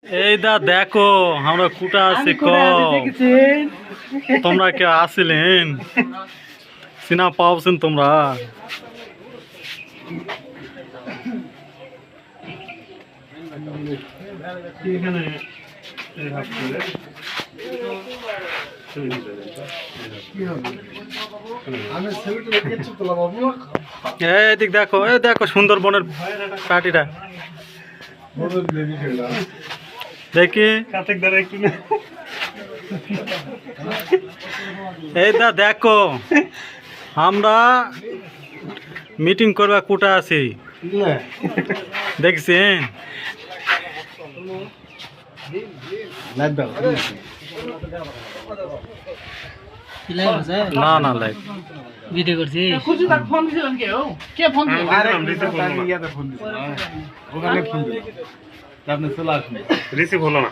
এই দা দেখো আমরা কুটা আছি ক তোমরা কে আসিলেন সিনা পাওছেন তোমরা এদিক দেখো এ দেখো সুন্দরবনের পার্টিটা দেখি এই দা দেখো আমরা মিটিং করবা কোটা আছি দেখছেন না না লাইভ ভিডিও করছি ফোন দিছিলেন কে ফোন দিল ওখানে ফোন দিল আপনি চলে আসুন রিসিভ হলো না